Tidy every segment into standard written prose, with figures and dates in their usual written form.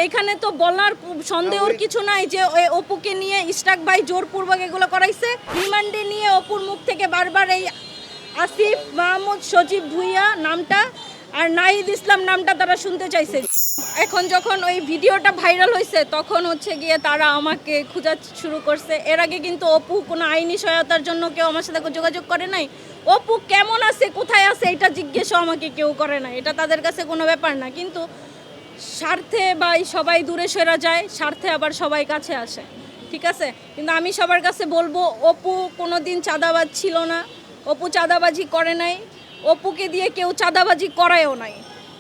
এইখানে তো বলার সন্দেহর কিছু নাই যে অপুকে নিয়ে ইশরাক ভাই জোরপূর্বক এগুলো করাইছে। রিমান্ডে নিয়ে অপুর মুখ থেকে বারবার এই আসিফ মাহমুদ সজীব ভুইয়া নামটা আর নাহিদ ইসলাম নামটা তারা শুনতে চাইছে। এখন যখন ওই ভিডিওটা ভাইরাল হয়েছে তখন হচ্ছে গিয়ে তারা আমাকে খোঁজা শুরু করছে। এর আগে কিন্তু অপু কোনো আইনি সহায়তার জন্য কেউ আমার সাথে যোগাযোগ করে নাই। অপু কেমন আছে, কোথায় আছে, এটা জিজ্ঞেসও আমাকে কেউ করে না। এটা তাদের কাছে কোনো ব্যাপার না, কিন্তু স্বার্থে বা সবাই দূরে সরে যায়, স্বার্থে আবার সবাই কাছে আসে, ঠিক আছে। কিন্তু আমি সবার কাছে বলবো, অপু কোনো দিন চাঁদাবাজ ছিল না, অপু চাঁদাবাজি করে নাই, অপুকে দিয়ে কেউ চাঁদাবাজি করায়ও নাই,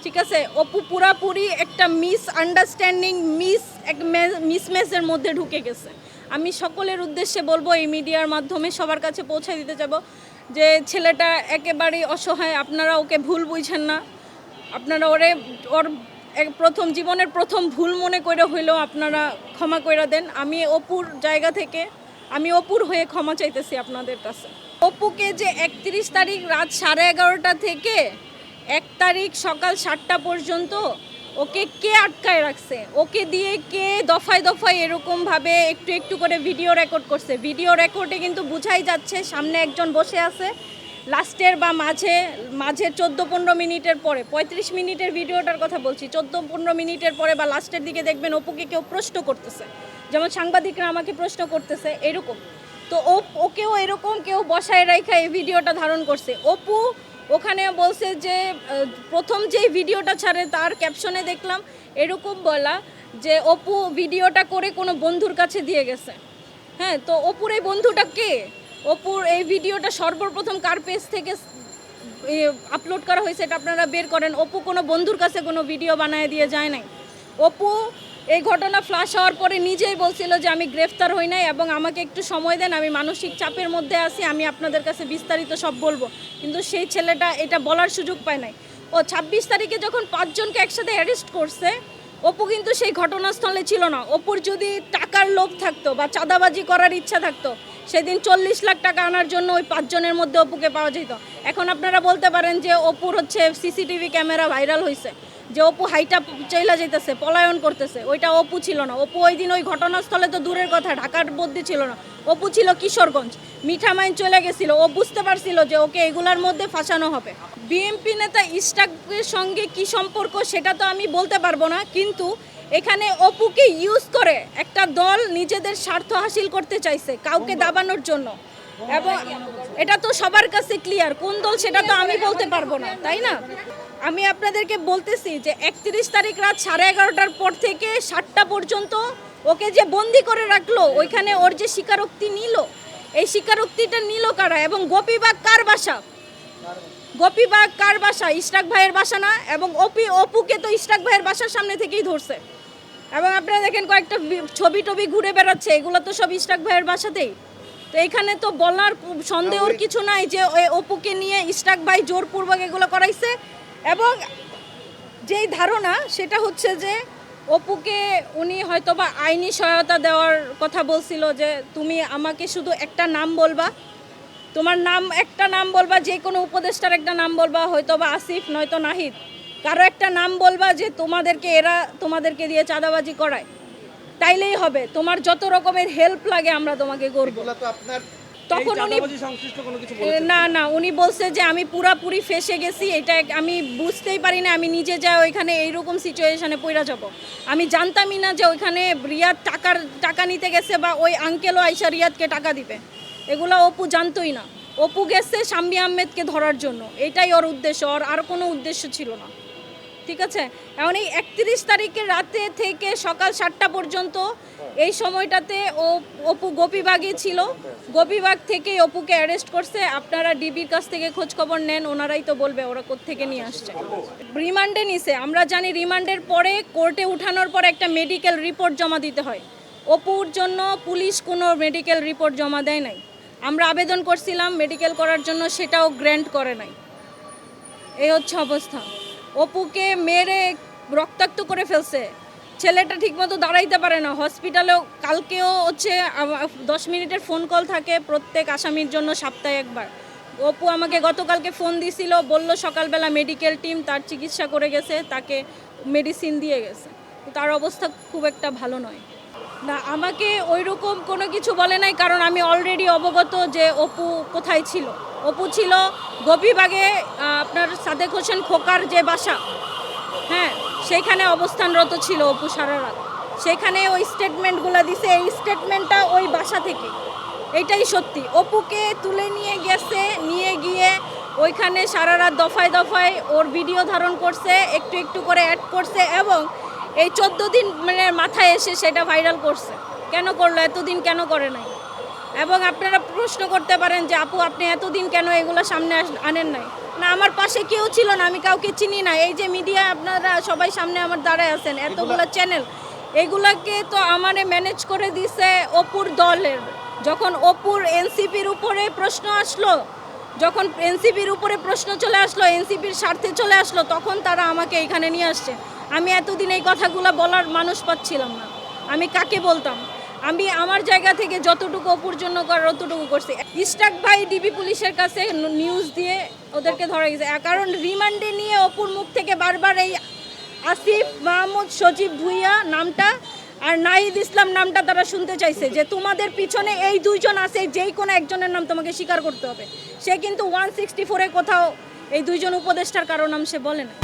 ঠিক আছে। অপু পুরাপুরি একটা মিসআন্ডারস্ট্যান্ডিং মিসম্যাচের মধ্যে ঢুকে গেছে। আমি সকলের উদ্দেশ্যে বলবো, এই মিডিয়ার মাধ্যমে সবার কাছে পৌঁছে দিতে যাব যে ছেলেটা একেবারেই অসহায়। আপনারা ওকে ভুল বুঝছেন না, আপনারা ওর প্রথম জীবনের প্রথম ভুল মনে করে হইলেও আপনারা ক্ষমা করে দেন। আমি অপুর জায়গা থেকে, আমি অপুর হয়ে ক্ষমা চাইতেছি আপনাদের কাছে। অপুকে যে 31 তারিখ রাত 11:30 থেকে 1 তারিখ সকাল 7টা পর্যন্ত ওকে কে আটকায় রাখছে, ওকে দিয়ে কে দফায় দফায় এরকমভাবে একটু একটু করে ভিডিও রেকর্ড করছে। ভিডিও রেকর্ডে কিন্তু বোঝাই যাচ্ছে সামনে একজন বসে আছে। লাস্টের বা মাঝে 14-15 মিনিটের পরে, 35 মিনিটের ভিডিওটার কথা বলছি, 14-15 মিনিটের পরে বা লাস্টের দিকে দেখবেন অপুকে কেউ প্রশ্ন করতেছে, যেমন সাংবাদিকরা আমাকে প্রশ্ন করতেছে এরকম। তো ওকেও এরকম কেউ বসায় রাখা এই ভিডিওটা ধারণ করছে। অপু ওখানে বলছে যে প্রথম যেই ভিডিওটা ছাড়ে তার ক্যাপশনে দেখলাম এরকম বলা যে অপু ভিডিওটা করে কোনো বন্ধুর কাছে দিয়ে গেছে। হ্যাঁ, তো অপুর এই বন্ধুটা কে? অপুর এই ভিডিওটা সর্বপ্রথম কার পেজ থেকে আপলোড করা হয়েছে এটা আপনারা বের করেন। অপু কোনো বন্ধুর কাছে কোনো ভিডিও বানায় দিয়ে যায় নাই। অপু এই ঘটনা ফ্লাশ হওয়ার পরে নিজেই বলছিল যে আমি গ্রেফতার হই নাই এবং আমাকে একটু সময় দেন, আমি মানসিক চাপের মধ্যে আছি, আমি আপনাদের কাছে বিস্তারিত সব বলবো। কিন্তু সেই ছেলেটা এটা বলার সুযোগ পায় নাই। ও 26 তারিখে যখন 5 জনকে একসাথে অ্যারেস্ট করছে, অপু কিন্তু সেই ঘটনাস্থলে ছিল না। অপুর যদি টাকার লোভ থাকতো বা চাঁদাবাজি করার ইচ্ছা থাকতো, সেদিন 40 লাখ টাকা আনার জন্য ওই 5 জনের মধ্যে অপুকে পাওয়া যেত। এখন আপনারা বলতে পারেন যে অপুর হচ্ছে সিসিটিভি ক্যামেরা ভাইরাল হয়েছে, যে অপু হাইটা চইলা যেতেছে, পলায়ন করতেছে, ওইটা অপু ছিল না। অপু ওই দিন ওই ঘটনাস্থলে তো দূরের কথা, ঢাকার মধ্যে ছিল না, অপু ছিল কিশোরগঞ্জ, মিঠামাইন চলে গেছিল। ও বুঝতে পারছিল যে ওকে এগুলার মধ্যে ফাঁসানো হবে। বিএনপি নেতা ইশরাকের সঙ্গে কি সম্পর্ক সেটা তো আমি বলতে পারবো না, কিন্তু এখানে অপুকে ইউজ করে একটা দল নিজেদের স্বার্থ হাসিল করতে চাইছে কাউকে দাবানোর জন্য, এবং এটা তো সবার কাছে ক্লিয়ার। কোন দল সেটা তো আমি বলতে পারবো না, তাই না? আমি আপনাদেরকে বলতেছি যে 31 তারিখ রাত 11:30টার পর থেকে 7টা পর্যন্ত ওকে যে বন্দি করে রাখলো, ওইখানে ওর যে স্বীকারোক্তি নিল, এই স্বীকারোক্তিটা নিল কারা? এবং গোপীবাগ কার বাসা? গোপীবাগ কার বাসা? ইশরাক ভাইয়ের বাসা না? এবং অপুকে তো ইশরাক ভাইয়ের বাসার সামনে থেকেই ধরছে। এবং আপনারা দেখেন কয়েকটা ছবি টবি ঘুরে বেড়াচ্ছে, এগুলো তো সব ইশরাক ভাইয়ের বাসাতেই। তো এখানে তো বলার সন্দেহর কিছু নাই যে অপুকে নিয়ে ইশরাক ভাই জোরপূর্বক এগুলো করাইছে। এবং যেই ধারণা সেটা হচ্ছে যে অপুকে উনি হয়তোবা আইনি সহায়তা দেওয়ার কথা বলছিল, যে তুমি আমাকে শুধু একটা নাম বলবা, তোমার নাম একটা নাম বলবা, যে কোনো উপদেষ্টার একটা নাম বলবা, হয়তোবা আসিফ নয়তো নাহিদ, কারো একটা নাম বলবা যে এরা তোমাদেরকে দিয়ে চাঁদাবাজি করায়, তাইলেই হবে, তোমার যত রকমের হেল্প লাগে আমরা তোমাকে করবো। তখন উনি না উনি বলছে যে আমি পুরাপুরি ফেসে গেছি, এটা আমি বুঝতেই পারি না, আমি নিজে যা ওইখানে এইরকম সিচুয়েশনে পড়া যাব। আমি জানতামই না যে ওইখানে রিয়াদ টাকা নিতে গেছে বা ওই আঙ্কেলও আইসা রিয়াদকে টাকা দিবে, এগুলো অপু জানতোই না। অপু গেছে শাম্মী আহমেদকে ধরার জন্য, এটাই ওর উদ্দেশ্য, ওর আর কোনো উদ্দেশ্য ছিল না, ঠিক আছে। এখন এই 31 তারিখের রাতে থেকে সকাল 7টা পর্যন্ত এই সময়টাতে অপু গোপীবাগই ছিল। গোপীবাগ থেকে অপুকে অ্যারেস্ট করছে। আপনারা ডিবির কাছ থেকে খোঁজ খবর নেন, ওনারাই তো বলবে ওরা কোত্থেকে নিয়ে আসছে। রিমান্ডে নিছে, আমরা জানি রিমান্ডের পরে কোর্টে উঠানোর পর একটা মেডিকেল রিপোর্ট জমা দিতে হয়। অপুর জন্য পুলিশ কোনো মেডিকেল রিপোর্ট জমা দেয় নাই। আমরা আবেদন করছিলাম মেডিকেল করার জন্য, সেটাও গ্র্যান্ট করে নাই। এই হচ্ছে অবস্থা। অপুকে মেরে রক্তাক্ত করে ফেলছে, ছেলেটা ঠিকমতো দাঁড়াইতে পারে না হসপিটালেও। কালকেও হচ্ছে 10 মিনিটের ফোন কল থাকে প্রত্যেক আসামির জন্য সপ্তাহে একবার। অপু আমাকে গতকালকে ফোন দিছিল, বলল সকালবেলা মেডিকেল টিম তার চিকিৎসা করে গেছে, তাকে মেডিসিন দিয়ে গেছে। তার অবস্থা খুব একটা ভালো নয়। না, আমাকে ওইরকম কোনো কিছু বলে নাই, কারণ আমি অলরেডি অবগত যে অপু কোথায় ছিল। অপু ছিল গোপীবাগে, আপনার সাদেক হোসেন খোকার যে বাসা, হ্যাঁ, সেইখানে অবস্থানরত ছিল অপু সারা রাত। সেখানে ওই স্টেটমেন্টগুলো দিছে, এই স্টেটমেন্টটা ওই বাসা থেকে, এইটাই সত্যি। অপুকে তুলে নিয়ে গেছে, নিয়ে গিয়ে ওইখানে সারা রাত দফায় দফায় ওর ভিডিও ধারণ করছে, একটু একটু করে অ্যাড করছে, এবং এই 14 দিন মানে মাথায় এসে সেটা ভাইরাল করছে। কেন করলো? এতদিন কেন করে নাই? এবং আপনারা প্রশ্ন করতে পারেন যে আপু আপনি এতদিন কেন এগুলো সামনে আনেন নাই? না, আমার পাশে কেউ ছিল না, আমি কাউকে চিনি না। এই যে মিডিয়া আপনারা সবাই সামনে আমার দাঁড়ায় আছেন, এতগুলো চ্যানেল, এগুলাকে তো আমারে ম্যানেজ করে দিছে অপুর দলের। যখন অপুর এনসিপির উপরে প্রশ্ন আসলো, যখন এনসিপির উপরে প্রশ্ন চলে আসলো, এনসিপির স্বার্থে চলে আসলো, তখন তারা আমাকে এখানে নিয়ে আসছে। আমি এতদিন এই কথাগুলো বলার মানুষ পাচ্ছিলাম না, আমি কাকে বলতাম? আমি আমার জায়গা থেকে যতটুকু অপুর জন্য করার অতটুকু করছি। ইশরাক ভাই ডিবি পুলিশের কাছে নিউজ দিয়ে ওদেরকে ধরা গেছে, কারণ রিমান্ডে নিয়ে অপুর মুখ থেকে বারবার এই আসিফ মাহমুদ সজীব ভুইয়া নামটা আর নাহিদ ইসলাম নামটা তারা শুনতে চাইছে, যে তোমাদের পিছনে এই দুইজন আছে, যেই কোনো একজনের নাম তোমাকে স্বীকার করতে হবে। সে কিন্তু 164-এ কোথাও এই দুইজন উপদেষ্টার কারো নাম সে বলে না।